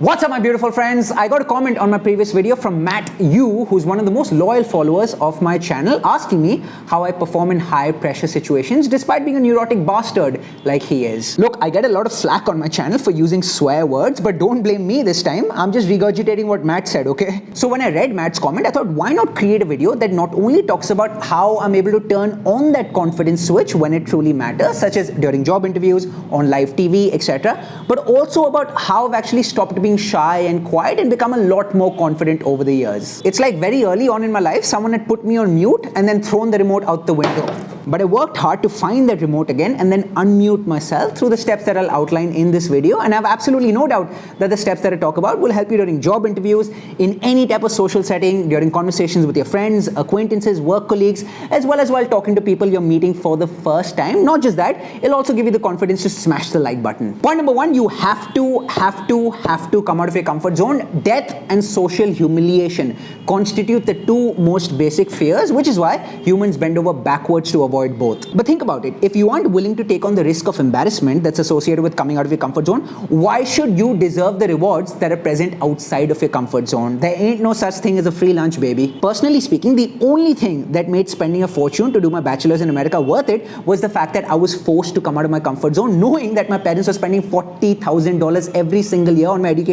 What's up, my beautiful friends? I got a comment on my previous video from Matt Yu, who's one of the most loyal followers of my channel, asking me how I perform in high pressure situations despite being a neurotic bastard like he is. Look, I get a lot of flack on my channel for using swear words, but don't blame me this time. I'm just regurgitating what Matt said, okay? So when I read Matt's comment, I thought, why not create a video that not only talks about how I'm able to turn on that confidence switch when it truly matters, such as during job interviews, on live TV, etc., but also about how I've actually stopped being shy and quiet and become a lot more confident over the years. It's like very early on in my life, someone had put me on mute and then thrown the remote out the window. But I worked hard to find that remote again and then unmute myself through the steps that I'll outline in this video. And I have absolutely no doubt that the steps that I talk about will help you during job interviews, in any type of social setting, during conversations with your friends, acquaintances, work colleagues, as well as while talking to people you're meeting for the first time. Not just that, it'll also give you the confidence to smash the like button. Point number one, you have to come out of your comfort zone. Death and social humiliation constitute the two most basic fears, which is why humans bend over backwards to avoid both. But think about it. If you aren't willing to take on the risk of embarrassment that's associated with coming out of your comfort zone, why should you deserve the rewards that are present outside of your comfort zone? There ain't no such thing as a free lunch, baby. Personally speaking, the only thing that made spending a fortune to do my bachelor's in America worth it was the fact that I was forced to come out of my comfort zone, knowing that my parents were spending $40,000 every single year on my education,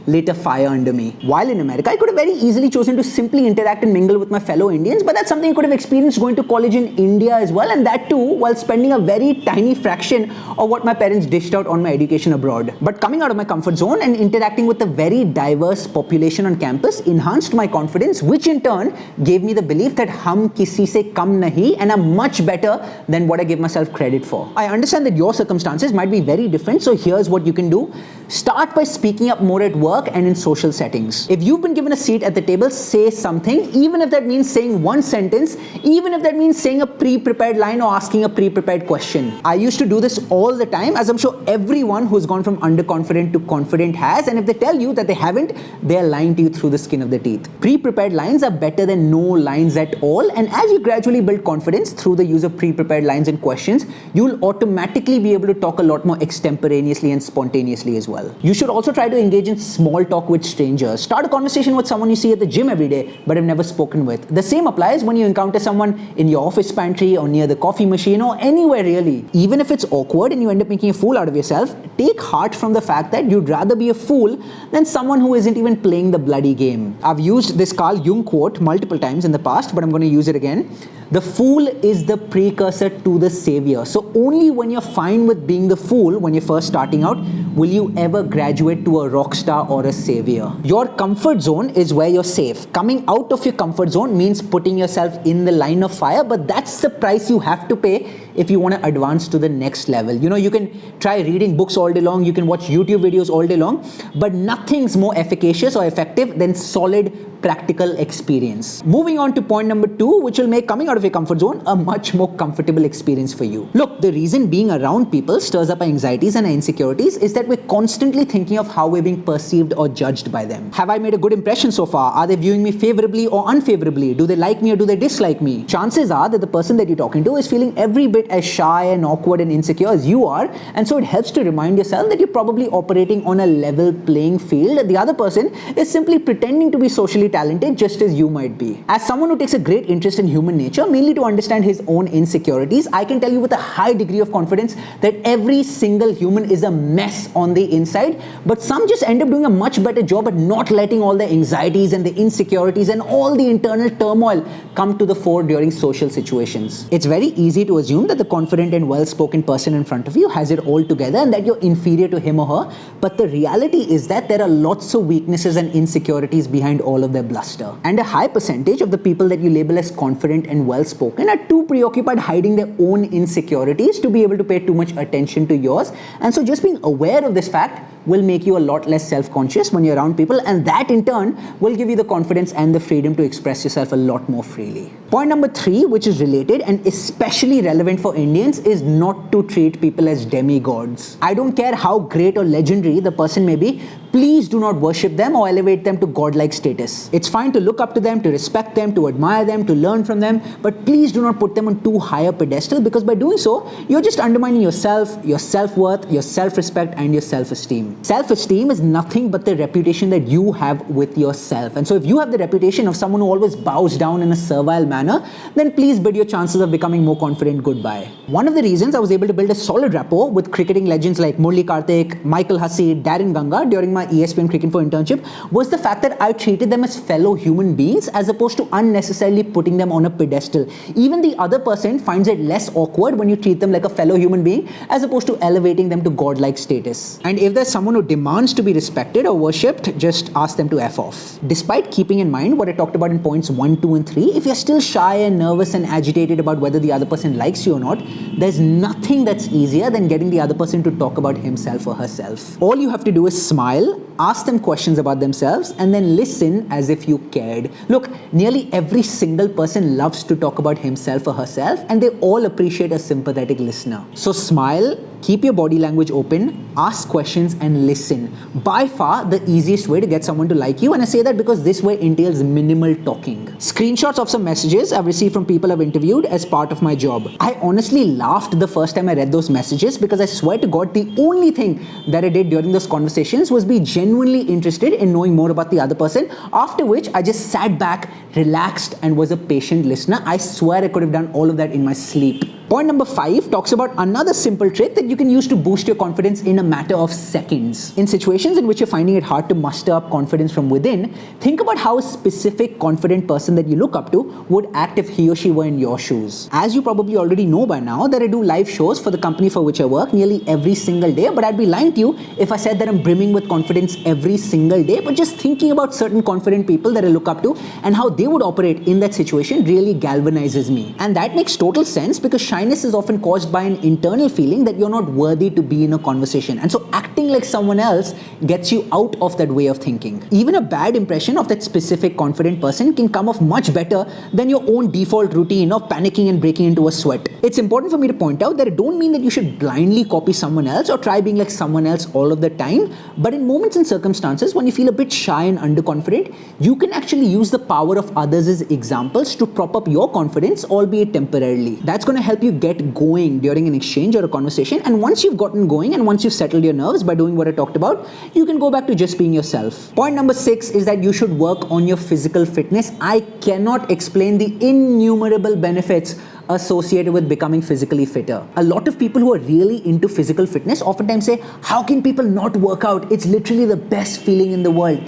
lit a fire under me. While in America, I could have very easily chosen to simply interact and mingle with my fellow Indians, but that's something I could have experienced going to college in India as well, and that too while spending a very tiny fraction of what my parents dished out on my education abroad. But coming out of my comfort zone and interacting with a very diverse population on campus enhanced my confidence, which in turn gave me the belief that hum kisi se kam nahi, and I'm much better than what I give myself credit for. I understand that your circumstances might be very different, so here's what you can do. Start by speaking up more at work and in social settings. If you've been given a seat at the table, say something, even if that means saying one sentence, even if that means saying a pre-prepared line or asking a pre-prepared question. I used to do this all the time, as I'm sure everyone who's gone from underconfident to confident has, and if they tell you that they haven't, they're lying to you through the skin of their teeth. Pre-prepared lines are better than no lines at all, and as you gradually build confidence through the use of pre-prepared lines and questions, you'll automatically be able to talk a lot more extemporaneously and spontaneously as well. You should also try to engage in small talk with strangers. Start a conversation with someone you see at the gym every day but have never spoken with. The same applies when you encounter someone in your office pantry or near the coffee machine or anywhere really. Even if it's awkward and you end up making a fool out of yourself, take heart from the fact that you'd rather be a fool than someone who isn't even playing the bloody game. I've used this Carl Jung quote multiple times in the past, but I'm going to use it again. The fool is the precursor to the savior. So only when you're fine with being the fool when you're first starting out will you ever graduate to a rock star or a savior. Your comfort zone is where you're safe. Coming out of your comfort zone means putting yourself in the line of fire, but that's the price you have to pay if you want to advance to the next level. You know, you can try reading books all day long, you can watch YouTube videos all day long, but nothing's more efficacious or effective than solid practical experience. Moving on to point number two, which will make coming out of your comfort zone a much more comfortable experience for you. Look, the reason being around people stirs up our anxieties and our insecurities is that we're constantly thinking of how we're being perceived or judged by them. Have I made a good impression so far? Are they viewing me favorably or unfavorably? Do they like me or do they dislike me? Chances are that the person that you're talking to is feeling every bit as shy and awkward and insecure as you are, and so it helps to remind yourself that you're probably operating on a level playing field. The other person is simply pretending to be socially talented just as you might be. As someone who takes a great interest in human nature, mainly to understand his own insecurities, I can tell you with a high degree of confidence that every single human is a mess on the inside, but some just end up doing a much better job at not letting all the anxieties and the insecurities and all the internal turmoil come to the fore during social situations. It's very easy to assume that the confident and well-spoken person in front of you has it all together and that you're inferior to him or her, but the reality is that there are lots of weaknesses and insecurities behind all of their bluster. And a high percentage of the people that you label as confident and well-spoken are too preoccupied hiding their own insecurities to be able to pay too much attention to yours. And so just being aware of this fact will make you a lot less self-conscious when you're around people, and that in turn will give you the confidence and the freedom to express yourself a lot more freely. Point number three, which is related and especially relevant for Indians, is not to treat people as demigods. I don't care how great or legendary the person may be, Please do not worship them or elevate them to godlike status. It's fine to look up to them, to respect them, to admire them, to learn from them, but please do not put them on too high a pedestal, because by doing so, you're just undermining yourself, your self-worth, your self-respect, and your self-esteem. Self-esteem is nothing but the reputation that you have with yourself. And so if you have the reputation of someone who always bows down in a servile manner, then please bid your chances of becoming more confident goodbye. One of the reasons I was able to build a solid rapport with cricketing legends like Murli Karthik, Michael Hussey, Darren Ganga during my ESPN Cricinfo internship was the fact that I treated them as fellow human beings as opposed to unnecessarily putting them on a pedestal. Even the other person finds it less awkward when you treat them like a fellow human being as opposed to elevating them to godlike status. And if there's someone who demands to be respected or worshipped, just ask them to F off. Despite keeping in mind what I talked about in points 1, 2 and 3, if you're still shy and nervous and agitated about whether the other person likes you or not, there's nothing that's easier than getting the other person to talk about himself or herself. All you have to do is smile, ask them questions about themselves, and then listen as if you cared. Look, nearly every single person loves to talk about himself or herself, and they all appreciate a sympathetic listener. So smile, keep your body language open, ask questions, and listen. By far the easiest way to get someone to like you, and I say that because this way entails minimal talking. Screenshots of some messages I've received from people I've interviewed as part of my job. I honestly laughed the first time I read those messages, because I swear to God, the only thing that I did during those conversations was be genuinely interested in knowing more about the other person, after which I just sat back, relaxed, and was a patient listener. I swear I could have done all of that in my sleep. Point number 5 talks about another simple trick that you can use to boost your confidence in a matter of seconds. In situations in which you're finding it hard to muster up confidence from within, think about how a specific confident person that you look up to would act if he or she were in your shoes. As you probably already know by now, that I do live shows for the company for which I work nearly every single day, but I'd be lying to you if I said that I'm brimming with confidence every single day. But just thinking about certain confident people that I look up to and how they would operate in that situation really galvanizes me. And that makes total sense, because shyness is often caused by an internal feeling that you're not worthy to be in a conversation. And so acting like someone else gets you out of that way of thinking. Even a bad impression of that specific confident person can come off much better than your own default routine of panicking and breaking into a sweat. It's important for me to point out that I don't mean that you should blindly copy someone else or try being like someone else all of the time, but in moments and circumstances when you feel a bit shy and underconfident, you can actually use the power of others as examples to prop up your confidence, albeit temporarily. That's going to help you get going during an exchange or a conversation, and once you've gotten going and once you've settled your nerves by doing what I talked about, you can go back to just being yourself. Point number 6 is that you should work on your physical fitness. I cannot explain the innumerable benefits associated with becoming physically fitter. A lot of people who are really into physical fitness oftentimes say, how can people not work out? It's literally the best feeling in the world.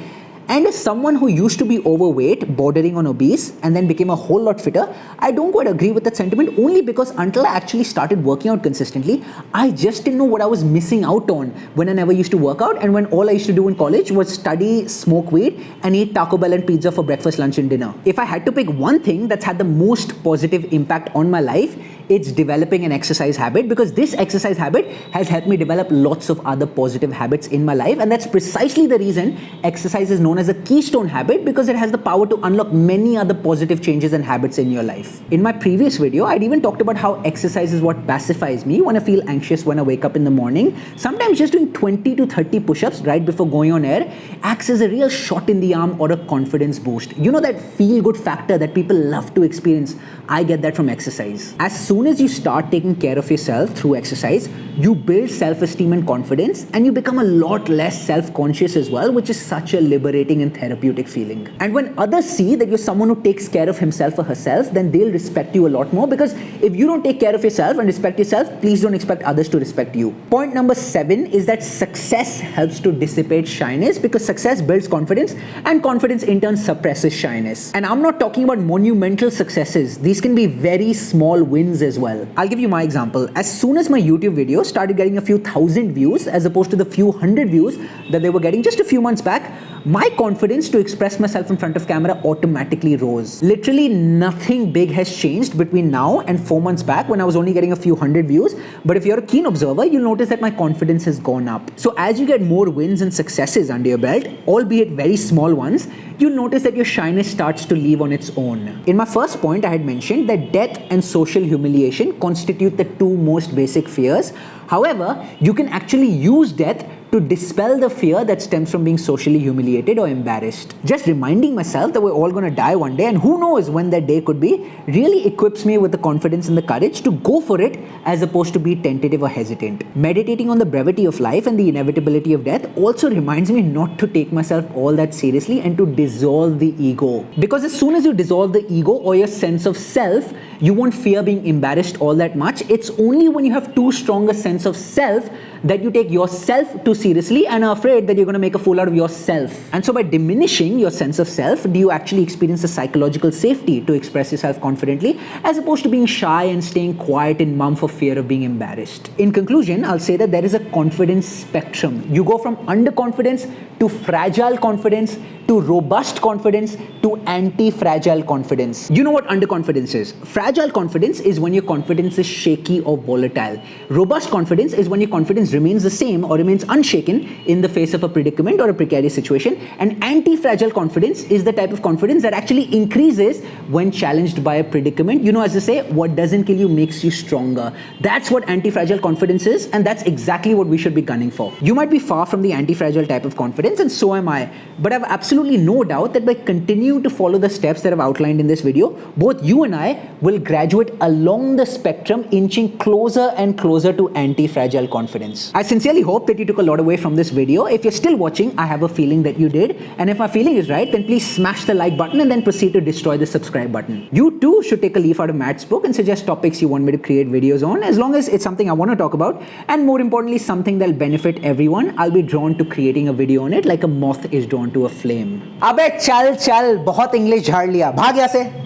And as someone who used to be overweight, bordering on obese, and then became a whole lot fitter, I don't quite agree with that sentiment, only because until I actually started working out consistently, I just didn't know what I was missing out on when I never used to work out, and when all I used to do in college was study, smoke weed, and eat Taco Bell and pizza for breakfast, lunch, and dinner. If I had to pick one thing that's had the most positive impact on my life, it's developing an exercise habit, because this exercise habit has helped me develop lots of other positive habits in my life, and that's precisely the reason exercise is known as a keystone habit, because it has the power to unlock many other positive changes and habits in your life. In my previous video, I'd even talked about how exercise is what pacifies me when I feel anxious when I wake up in the morning. Sometimes just doing 20 to 30 push-ups right before going on air acts as a real shot in the arm or a confidence boost. You know, that feel-good factor that people love to experience? I get that from exercise. As soon as you start taking care of yourself through exercise, you build self-esteem and confidence, and you become a lot less self-conscious as well, which is such a liberating and therapeutic feeling. And when others see that you're someone who takes care of himself or herself, then they'll respect you a lot more, because if you don't take care of yourself and respect yourself, please don't expect others to respect you. Point number 7 is that success helps to dissipate shyness, because success builds confidence, and confidence in turn suppresses shyness. And I'm not talking about monumental successes. These can be very small wins as well. I'll give you my example. As soon as my YouTube videos started getting a few thousand views as opposed to the few hundred views that they were getting just a few months back, my confidence to express myself in front of camera automatically rose. Literally nothing big has changed between now and 4 months back when I was only getting a few hundred views. But if you're a keen observer, you'll notice that my confidence has gone up. So as you get more wins and successes under your belt, albeit very small ones, you'll notice that your shyness starts to leave on its own. In my first point, I had mentioned that death and social humiliation constitute the two most basic fears However, you can actually use death to dispel the fear that stems from being socially humiliated or embarrassed. Just reminding myself that we're all going to die one day, and who knows when that day could be, really equips me with the confidence and the courage to go for it as opposed to be tentative or hesitant. Meditating on the brevity of life and the inevitability of death also reminds me not to take myself all that seriously and to dissolve the ego. Because as soon as you dissolve the ego or your sense of self, you won't fear being embarrassed all that much. It's only when you have too strong a sense of self that you take yourself too seriously and are afraid that you're going to make a fool out of yourself. And so by diminishing your sense of self, do you actually experience the psychological safety to express yourself confidently as opposed to being shy and staying quiet and mum for fear of being embarrassed. In conclusion, I'll say that there is a confidence spectrum. You go from underconfidence to fragile confidence to robust confidence to anti-fragile confidence. You know what underconfidence is? Fragile confidence is when your confidence is shaky or volatile. Robust confidence is when your confidence remains the same or remains unshaken in the face of a predicament or a precarious situation. And anti-fragile confidence is the type of confidence that actually increases when challenged by a predicament. You know, as they say, what doesn't kill you makes you stronger. That's what anti-fragile confidence is, and that's exactly what we should be gunning for. You might be far from the anti-fragile type of confidence, and so am I, but I've absolutely no doubt that by continuing to follow the steps that I've outlined in this video, both you and I will graduate along the spectrum, inching closer and closer to anti-fragile confidence. I sincerely hope that you took a lot away from this video. If you're still watching, I have a feeling that you did, and if my feeling is right, then please smash the like button and then proceed to destroy the subscribe button. You too should take a leaf out of Matt's book and suggest topics you want me to create videos on, as long as it's something I want to talk about, and more importantly, something that'll benefit everyone. I'll be drawn to creating a video on it like a moth is drawn to a flame. अबे चल बहुत English झाड़ लिया, भाग यहाँ से.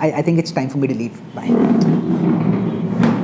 I think it's time for me to leave. Bye.